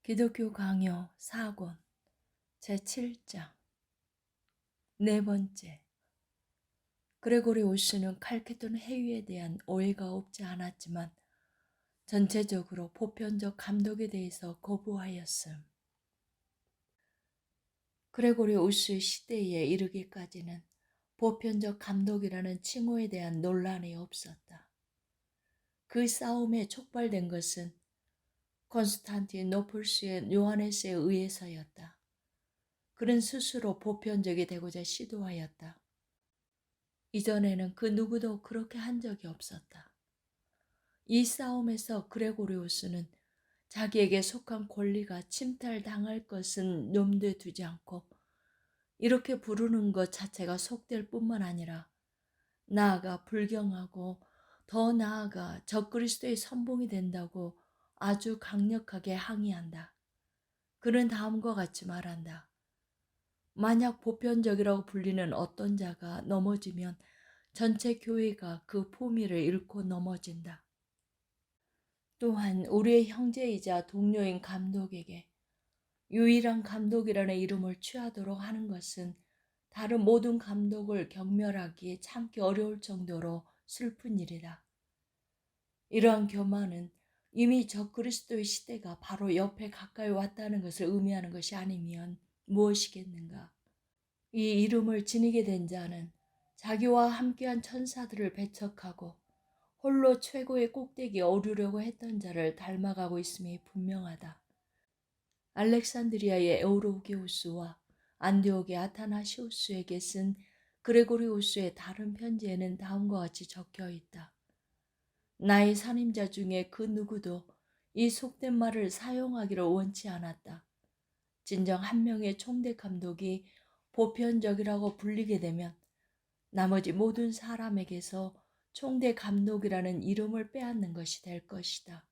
기독교 강요 4권 제7장 네 번째. 그레고리 오스는 칼케돈 해위에 대한 오해가 없지 않았지만 전체적으로 보편적 감독에 대해서 거부하였음. 그레고리 오스 시대에 이르기까지는 보편적 감독이라는 칭호에 대한 논란이 없었다. 그 싸움에 촉발된 것은 콘스탄티노플스의 요하네스에 의해서였다. 그는 스스로 보편적이 되고자 시도하였다. 이전에는 그 누구도 그렇게 한 적이 없었다. 이 싸움에서 그레고리우스는 자기에게 속한 권리가 침탈당할 것은 염두에 두지 않고 이렇게 부르는 것 자체가 속될 뿐만 아니라 나아가 불경하고 더 나아가 적그리스도의 선봉이 된다고 아주 강력하게 항의한다. 그는 다음과 같이 말한다. 만약 보편적이라고 불리는 어떤 자가 넘어지면 전체 교회가 그 포미를 잃고 넘어진다. 또한 우리의 형제이자 동료인 감독에게 유일한 감독이라는 이름을 취하도록 하는 것은 다른 모든 감독을 경멸하기에 참기 어려울 정도로 슬픈 일이다. 이러한 교만은 이미 적그리스도의 시대가 바로 옆에 가까이 왔다는 것을 의미하는 것이 아니면 무엇이겠는가? 이 이름을 지니게 된 자는 자기와 함께한 천사들을 배척하고 홀로 최고의 꼭대기에 오르려고 했던 자를 닮아가고 있음이 분명하다. 알렉산드리아의 에우로기우스와 안디옥의 아타나시우스에게 쓴 그레고리우스의 다른 편지에는 다음과 같이 적혀 있다. 나의 선임자 중에 그 누구도 이 속된 말을 사용하기를 원치 않았다. 진정 한 명의 총대 감독이 보편적이라고 불리게 되면 나머지 모든 사람에게서 총대 감독이라는 이름을 빼앗는 것이 될 것이다.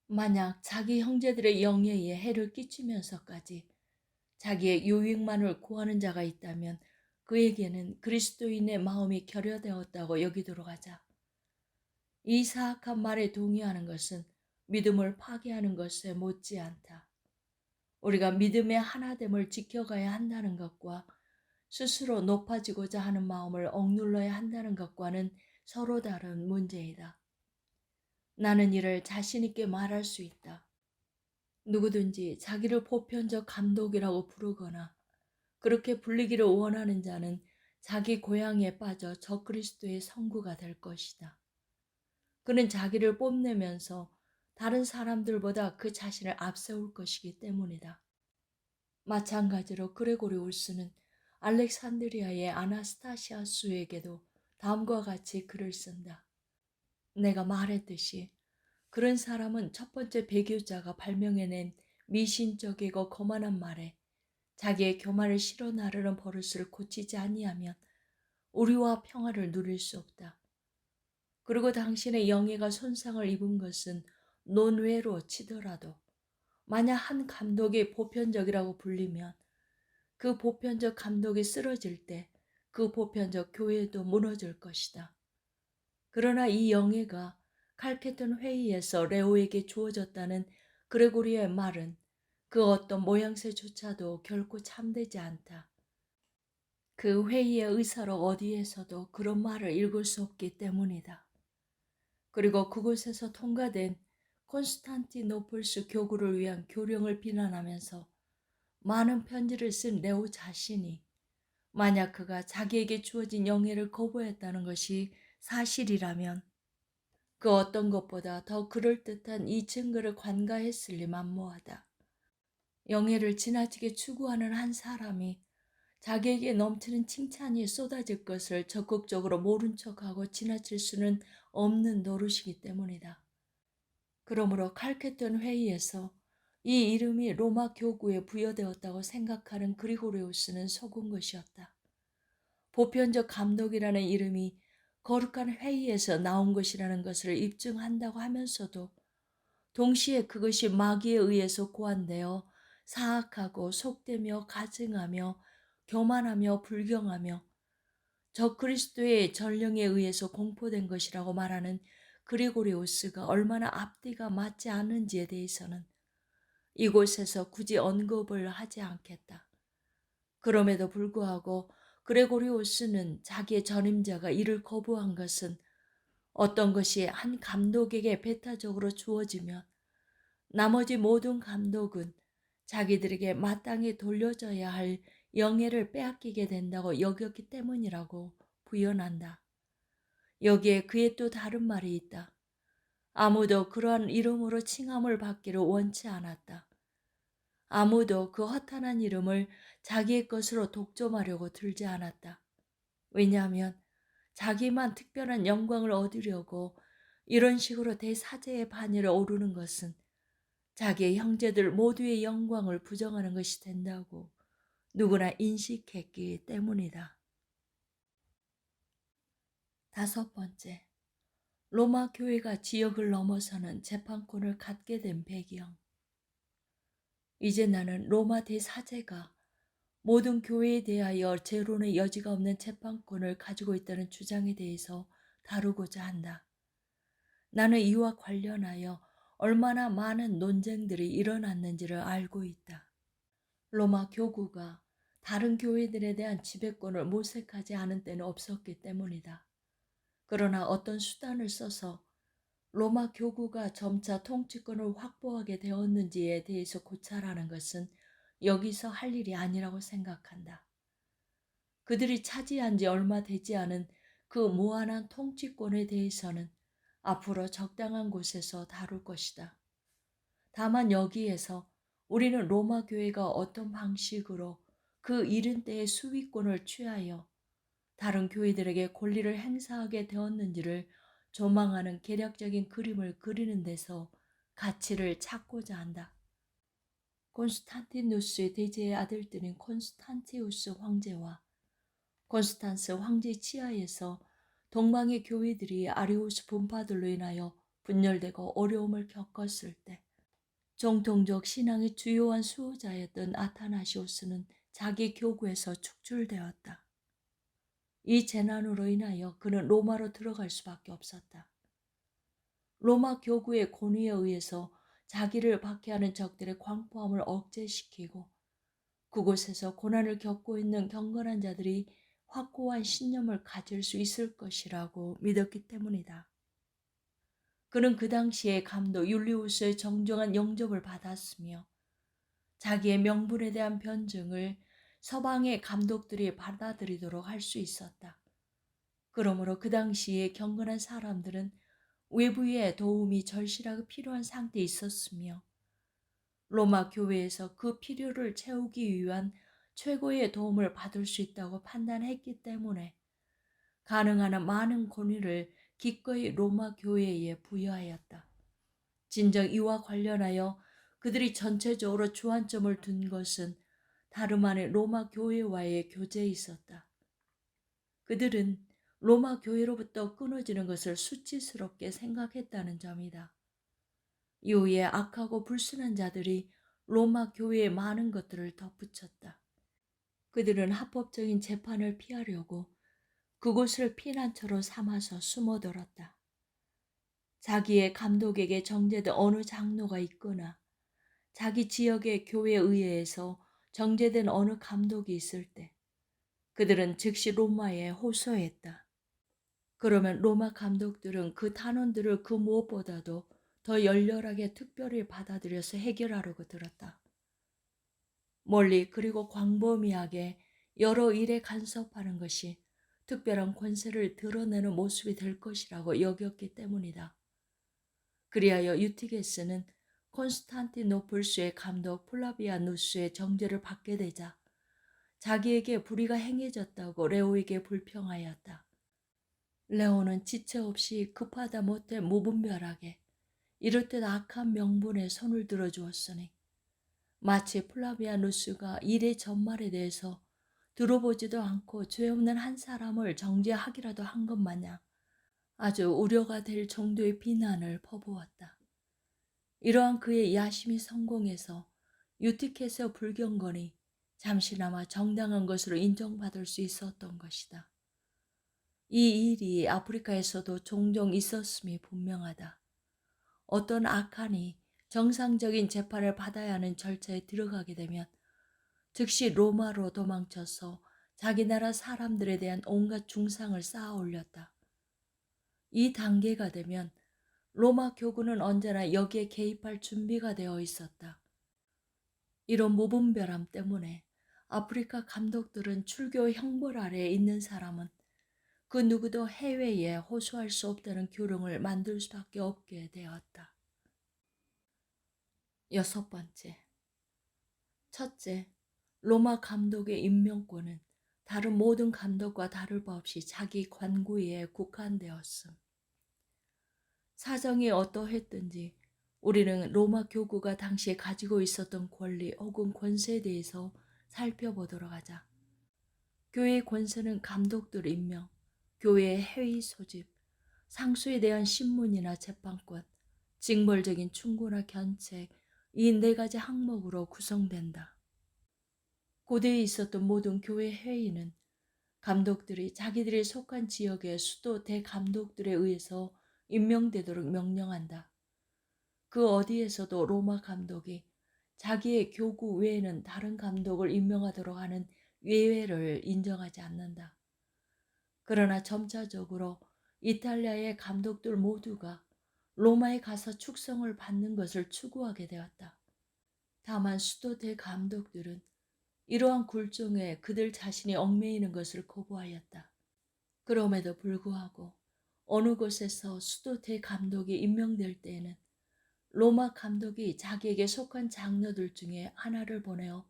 만약 자기 형제들의 영예에 해를 끼치면서까지 자기의 유익만을 구하는 자가 있다면 그에게는 그리스도인의 마음이 결여되었다고 여기도록 하자. 이 사악한 말에 동의하는 것은 믿음을 파괴하는 것에 못지않다. 우리가 믿음의 하나됨을 지켜가야 한다는 것과 스스로 높아지고자 하는 마음을 억눌러야 한다는 것과는 서로 다른 문제이다. 나는 이를 자신 있게 말할 수 있다. 누구든지 자기를 보편적 감독이라고 부르거나 그렇게 불리기를 원하는 자는 자기 고향에 빠져 적그리스도의 성구가 될 것이다. 그는 자기를 뽐내면서 다른 사람들보다 그 자신을 앞세울 것이기 때문이다. 마찬가지로 그레고리우스는 알렉산드리아의 아나스타시아스에게도 다음과 같이 글을 쓴다. 내가 말했듯이 그런 사람은 첫 번째 배교자가 발명해낸 미신적이고 거만한 말에 자기의 교만을 실어 나르는 버릇을 고치지 아니하면 우리와 평화를 누릴 수 없다. 그리고 당신의 영예가 손상을 입은 것은 논외로 치더라도 만약 한 감독이 보편적이라고 불리면 그 보편적 감독이 쓰러질 때 그 보편적 교회도 무너질 것이다. 그러나 이 영예가 칼케톤 회의에서 레오에게 주어졌다는 그레고리의 말은 그 어떤 모양새조차도 결코 참되지 않다. 그 회의의 의사록 어디에서도 그런 말을 읽을 수 없기 때문이다. 그리고 그곳에서 통과된 콘스탄티노플스 교구를 위한 교령을 비난하면서 많은 편지를 쓴 레오 자신이 만약 그가 자기에게 주어진 영예를 거부했다는 것이 사실이라면 그 어떤 것보다 더 그럴듯한 이 증거를 관가했을리 만무하다. 영예를 지나치게 추구하는 한 사람이 자기에게 넘치는 칭찬이 쏟아질 것을 적극적으로 모른 척하고 지나칠 수는 없는 노릇이기 때문이다. 그러므로 칼케톤 회의에서 이 이름이 로마 교구에 부여되었다고 생각하는 그리고리우스는 속은 것이었다. 보편적 감독이라는 이름이 거룩한 회의에서 나온 것이라는 것을 입증한다고 하면서도 동시에 그것이 마귀에 의해서 고안되어 사악하고 속되며 가증하며 교만하며 불경하며 적그리스도의 전령에 의해서 공포된 것이라고 말하는 그리고리오스가 얼마나 앞뒤가 맞지 않는지에 대해서는 이곳에서 굳이 언급을 하지 않겠다. 그럼에도 불구하고 그레고리오스는 자기의 전임자가 이를 거부한 것은 어떤 것이 한 감독에게 배타적으로 주어지면 나머지 모든 감독은 자기들에게 마땅히 돌려줘야 할 영예를 빼앗기게 된다고 여겼기 때문이라고 부연한다. 여기에 그의 또 다른 말이 있다. 아무도 그러한 이름으로 칭함을 받기를 원치 않았다. 아무도 그 허탄한 이름을 자기의 것으로 독점하려고 들지 않았다. 왜냐하면 자기만 특별한 영광을 얻으려고 이런 식으로 대사제의 반열에 오르는 것은 자기의 형제들 모두의 영광을 부정하는 것이 된다고 누구나 인식했기 때문이다. 5번째, 로마 교회가 지역을 넘어서는 재판권을 갖게 된 배경. 이제 나는 로마 대사제가 모든 교회에 대하여 재론의 여지가 없는 재판권을 가지고 있다는 주장에 대해서 다루고자 한다. 나는 이와 관련하여 얼마나 많은 논쟁들이 일어났는지를 알고 있다. 로마 교구가 다른 교회들에 대한 지배권을 모색하지 않은 때는 없었기 때문이다. 그러나 어떤 수단을 써서 로마 교구가 점차 통치권을 확보하게 되었는지에 대해서 고찰하는 것은 여기서 할 일이 아니라고 생각한다. 그들이 차지한 지 얼마 되지 않은 그 무한한 통치권에 대해서는 앞으로 적당한 곳에서 다룰 것이다. 다만 여기에서 우리는 로마 교회가 어떤 방식으로 그 이른 때의 수위권을 취하여 다른 교회들에게 권리를 행사하게 되었는지를 조망하는 개략적인 그림을 그리는 데서 가치를 찾고자 한다. 콘스탄티누스의 대제의 아들들인 콘스탄티우스 황제와 콘스탄스 황제 치하에서 동방의 교회들이 아리우스 분파들로 인하여 분열되고 어려움을 겪었을 때 정통적 신앙의 주요한 수호자였던 아타나시오스는 자기 교구에서 축출되었다. 이 재난으로 인하여 그는 로마로 들어갈 수밖에 없었다. 로마 교구의 권위에 의해서 자기를 박해하는 적들의 광포함을 억제시키고 그곳에서 고난을 겪고 있는 경건한 자들이 확고한 신념을 가질 수 있을 것이라고 믿었기 때문이다. 그는 그 당시에 감독 율리우스의 정정한 영접을 받았으며 자기의 명분에 대한 변증을 서방의 감독들이 받아들이도록 할 수 있었다. 그러므로 그 당시에 경건한 사람들은 외부의 도움이 절실하게 필요한 상태에 있었으며 로마 교회에서 그 필요를 채우기 위한 최고의 도움을 받을 수 있다고 판단했기 때문에 가능한 한 많은 권위를 기꺼이 로마 교회에 부여하였다. 진정 이와 관련하여 그들이 전체적으로 주안점을 둔 것은 다름 아닌 로마 교회와의 교제에 있었다. 그들은 로마 교회로부터 끊어지는 것을 수치스럽게 생각했다는 점이다. 이후에 악하고 불순한 자들이 로마 교회에 많은 것들을 덧붙였다. 그들은 합법적인 재판을 피하려고 그곳을 피난처로 삼아서 숨어들었다. 자기의 감독에게 정제된 어느 장로가 있거나 자기 지역의 교회 의회에서 정제된 어느 감독이 있을 때 그들은 즉시 로마에 호소했다. 그러면 로마 감독들은 그 탄원들을 그 무엇보다도 더 열렬하게 특별히 받아들여서 해결하려고 들었다. 멀리 그리고 광범위하게 여러 일에 간섭하는 것이 특별한 권세를 드러내는 모습이 될 것이라고 여겼기 때문이다. 그리하여 유티게스는 콘스탄티노플스의 감독 플라비아누스의 정죄를 받게 되자 자기에게 불의가 행해졌다고 레오에게 불평하였다. 레오는 지체 없이 급하다 못해 무분별하게 이렇듯 악한 명분에 손을 들어주었으니 마치 플라비아누스가 일의 전말에 대해서 들어보지도 않고 죄 없는 한 사람을 정죄하기라도 한 것 마냥 아주 우려가 될 정도의 비난을 퍼부었다. 이러한 그의 야심이 성공해서 유티켓의 불경건이 잠시나마 정당한 것으로 인정받을 수 있었던 것이다. 이 일이 아프리카에서도 종종 있었음이 분명하다. 어떤 악한이 정상적인 재판을 받아야 하는 절차에 들어가게 되면 즉시 로마로 도망쳐서 자기 나라 사람들에 대한 온갖 중상을 쌓아 올렸다. 이 단계가 되면 로마 교구는 언제나 여기에 개입할 준비가 되어 있었다. 이런 무분별함 때문에 아프리카 감독들은 출교 형벌 아래에 있는 사람은 그 누구도 해외에 호소할 수 없다는 교령을 만들 수밖에 없게 되었다. 6번째, 첫째, 로마 감독의 임명권은 다른 모든 감독과 다를 바 없이 자기 관구에 국한되었음. 사정이 어떠했든지 우리는 로마 교구가 당시에 가지고 있었던 권리 혹은 권세에 대해서 살펴보도록 하자. 교회의 권세는 감독들 임명, 교회의 회의 소집, 상수에 대한 신문이나 재판권, 징벌적인 충고나 견책, 이 4가지 항목으로 구성된다. 고대에 있었던 모든 교회 회의는 감독들이 자기들이 속한 지역의 수도 대감독들에 의해서 임명되도록 명령한다. 그 어디에서도 로마 감독이 자기의 교구 외에는 다른 감독을 임명하도록 하는 예외를 인정하지 않는다. 그러나 점차적으로 이탈리아의 감독들 모두가 로마에 가서 축성을 받는 것을 추구하게 되었다. 다만 수도 대감독들은 이러한 굴종에 그들 자신이 얽매이는 것을 거부하였다. 그럼에도 불구하고 어느 곳에서 수도 대감독이 임명될 때에는 로마 감독이 자기에게 속한 장로들 중에 하나를 보내어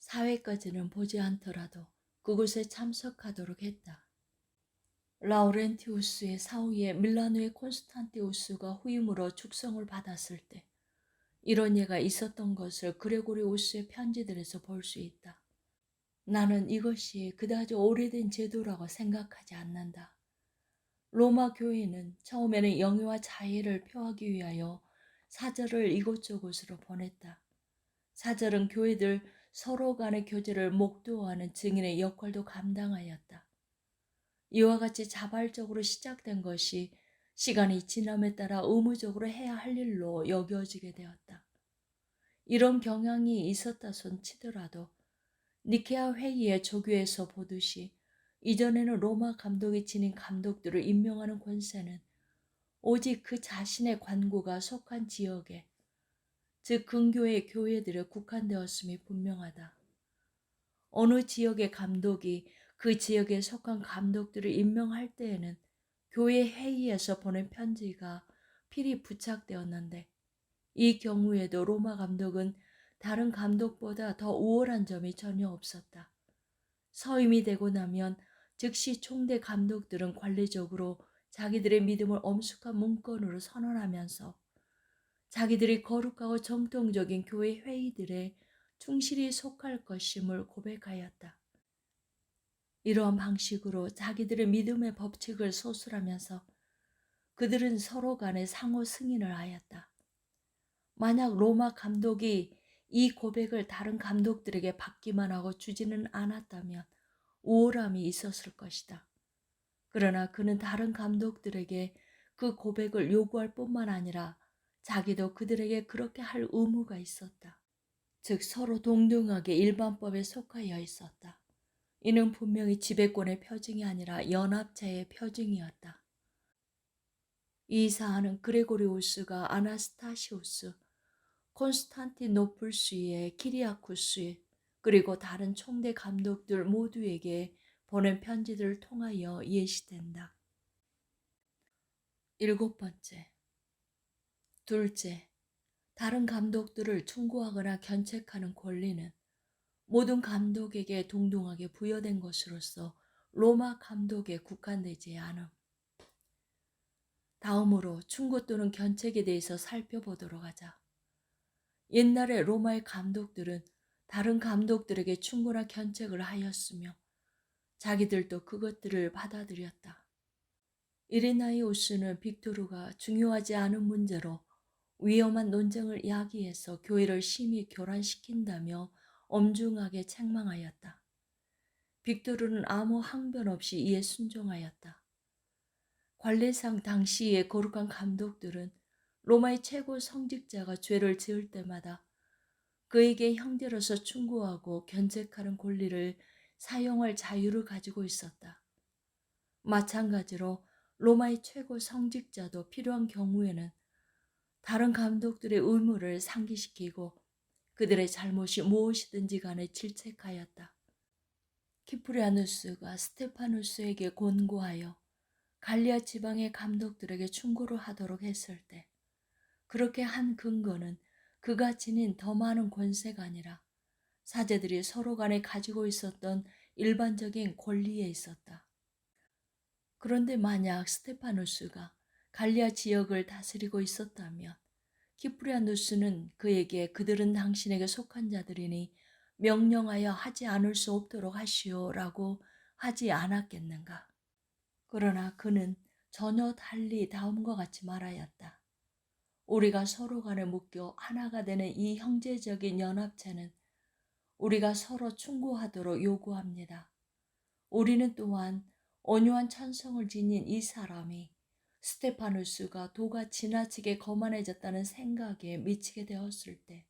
사회까지는 보지 않더라도 그곳에 참석하도록 했다. 라우렌티우스의 사후에 밀라노의 콘스탄티우스가 후임으로 축성을 받았을 때 이런 예가 있었던 것을 그레고리우스의 편지들에서 볼 수 있다. 나는 이것이 그다지 오래된 제도라고 생각하지 않는다. 로마 교회는 처음에는 영예와 자애를 표하기 위하여 사절을 이곳저곳으로 보냈다. 사절은 교회들 서로 간의 교제를 목도하는 증인의 역할도 감당하였다. 이와 같이 자발적으로 시작된 것이 시간이 지남에 따라 의무적으로 해야 할 일로 여겨지게 되었다. 이런 경향이 있었다 손 치더라도 니케아 회의의 조교에서 보듯이 이전에는 로마 감독이 지닌 감독들을 임명하는 권세는 오직 그 자신의 관구가 속한 지역에, 즉 근교의 교회들에 국한되었음이 분명하다. 어느 지역의 감독이 그 지역에 속한 감독들을 임명할 때에는 교회 회의에서 보낸 편지가 필히 부착되었는데 이 경우에도 로마 감독은 다른 감독보다 더 우월한 점이 전혀 없었다. 서임이 되고 나면 즉시 총대 감독들은 관리적으로 자기들의 믿음을 엄숙한 문건으로 선언하면서 자기들이 거룩하고 정통적인 교회 회의들에 충실히 속할 것임을 고백하였다. 이러한 방식으로 자기들의 믿음의 법칙을 소술하면서 그들은 서로 간에 상호 승인을 하였다. 만약 로마 감독이 이 고백을 다른 감독들에게 받기만 하고 주지는 않았다면 우월함이 있었을 것이다. 그러나 그는 다른 감독들에게 그 고백을 요구할 뿐만 아니라 자기도 그들에게 그렇게 할 의무가 있었다. 즉 서로 동등하게 일반법에 속하여 있었다. 이는 분명히 지배권의 표징이 아니라 연합체의 표징이었다. 이 사안은 그레고리우스가 아나스타시우스, 콘스탄티노플스의 키리아쿠스 그리고 다른 총대 감독들 모두에게 보낸 편지들을 통하여 예시된다. 7번째, 둘째, 다른 감독들을 충고하거나 견책하는 권리는 모든 감독에게 동등하게 부여된 것으로서 로마 감독에 국한되지 않음. 다음으로 충고 또는 견책에 대해서 살펴보도록 하자. 옛날에 로마의 감독들은 다른 감독들에게 충고나 견책을 하였으며 자기들도 그것들을 받아들였다. 이레나이오스는 빅토르가 중요하지 않은 문제로 위험한 논쟁을 야기해서 교회를 심히 교란시킨다며 엄중하게 책망하였다. 빅토르는 아무 항변 없이 이에 순종하였다. 관례상 당시의 거룩한 감독들은 로마의 최고 성직자가 죄를 지을 때마다 그에게 형제로서 충고하고 견책하는 권리를 사용할 자유를 가지고 있었다. 마찬가지로 로마의 최고 성직자도 필요한 경우에는 다른 감독들의 의무를 상기시키고 그들의 잘못이 무엇이든지 간에 질책하였다. 키프리아누스가 스테파누스에게 권고하여 갈리아 지방의 감독들에게 충고를 하도록 했을 때 그렇게 한 근거는 그가 지닌 더 많은 권세가 아니라 사제들이 서로 간에 가지고 있었던 일반적인 권리에 있었다. 그런데 만약 스테파누스가 갈리아 지역을 다스리고 있었다면 키프리아누스는 그에게 그들은 당신에게 속한 자들이니 명령하여 하지 않을 수 없도록 하시오라고 하지 않았겠는가. 그러나 그는 전혀 달리 다음과 같이 말하였다. 우리가 서로 간에 묶여 하나가 되는 이 형제적인 연합체는 우리가 서로 충고하도록 요구합니다. 우리는 또한 온유한 천성을 지닌 이 사람이 스테파누스가 도가 지나치게 거만해졌다는 생각에 미치게 되었을 때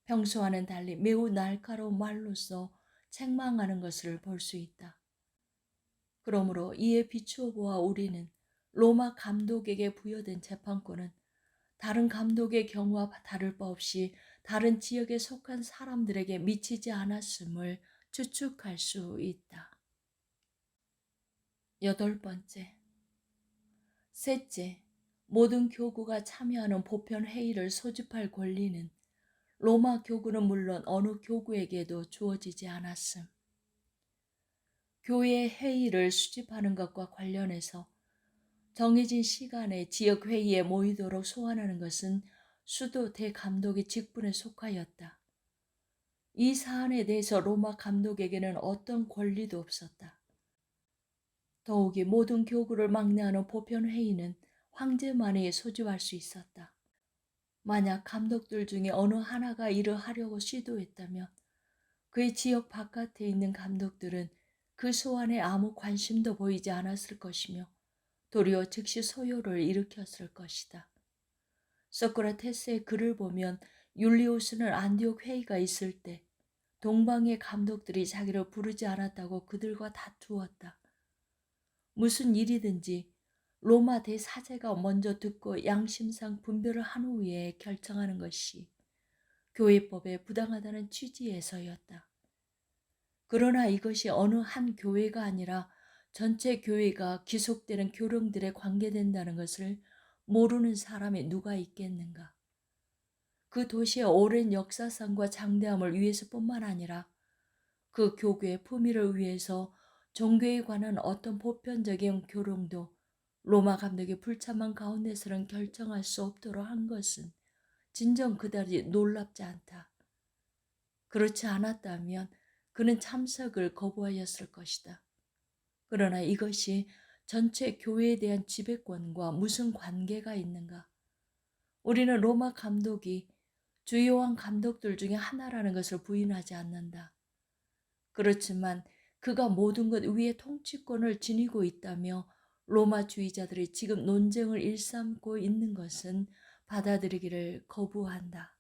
평소와는 달리 매우 날카로운 말로써 책망하는 것을 볼 수 있다. 그러므로 이에 비추어 보아 우리는 로마 감독에게 부여된 재판권은 다른 감독의 경우와 다를 바 없이 다른 지역에 속한 사람들에게 미치지 않았음을 추측할 수 있다. 8번째, 셋째, 모든 교구가 참여하는 보편 회의를 소집할 권리는 로마 교구는 물론 어느 교구에게도 주어지지 않았음. 교회 회의를 수집하는 것과 관련해서 정해진 시간에 지역 회의에 모이도록 소환하는 것은 수도 대감독의 직분에 속하였다. 이 사안에 대해서 로마 감독에게는 어떤 권리도 없었다. 더욱이 모든 교구를 막내하는 보편 회의는 황제만이 소집할 수 있었다. 만약 감독들 중에 어느 하나가 이를 하려고 시도했다면 그의 지역 바깥에 있는 감독들은 그 소환에 아무 관심도 보이지 않았을 것이며 도리어 즉시 소요를 일으켰을 것이다. 소크라테스의 글을 보면 율리우스는 안디옥 회의가 있을 때 동방의 감독들이 자기를 부르지 않았다고 그들과 다투었다. 무슨 일이든지 로마 대사제가 먼저 듣고 양심상 분별을 한 후에 결정하는 것이 교회법에 부당하다는 취지에서였다. 그러나 이것이 어느 한 교회가 아니라 전체 교회가 기속되는 교령들에 관계된다는 것을 모르는 사람이 누가 있겠는가. 그 도시의 오랜 역사상과 장대함을 위해서뿐만 아니라 그 교구의 품위를 위해서 종교에 관한 어떤 보편적인 교령도 로마 감독의 불참한 가운데서는 결정할 수 없도록 한 것은 진정 그다지 놀랍지 않다. 그렇지 않았다면 그는 참석을 거부하였을 것이다. 그러나 이것이 전체 교회에 대한 지배권과 무슨 관계가 있는가? 우리는 로마 감독이 주요한 감독들 중에 하나라는 것을 부인하지 않는다. 그렇지만 그가 모든 것 위에 통치권을 지니고 있다며 로마주의자들이 지금 논쟁을 일삼고 있는 것은 받아들이기를 거부한다.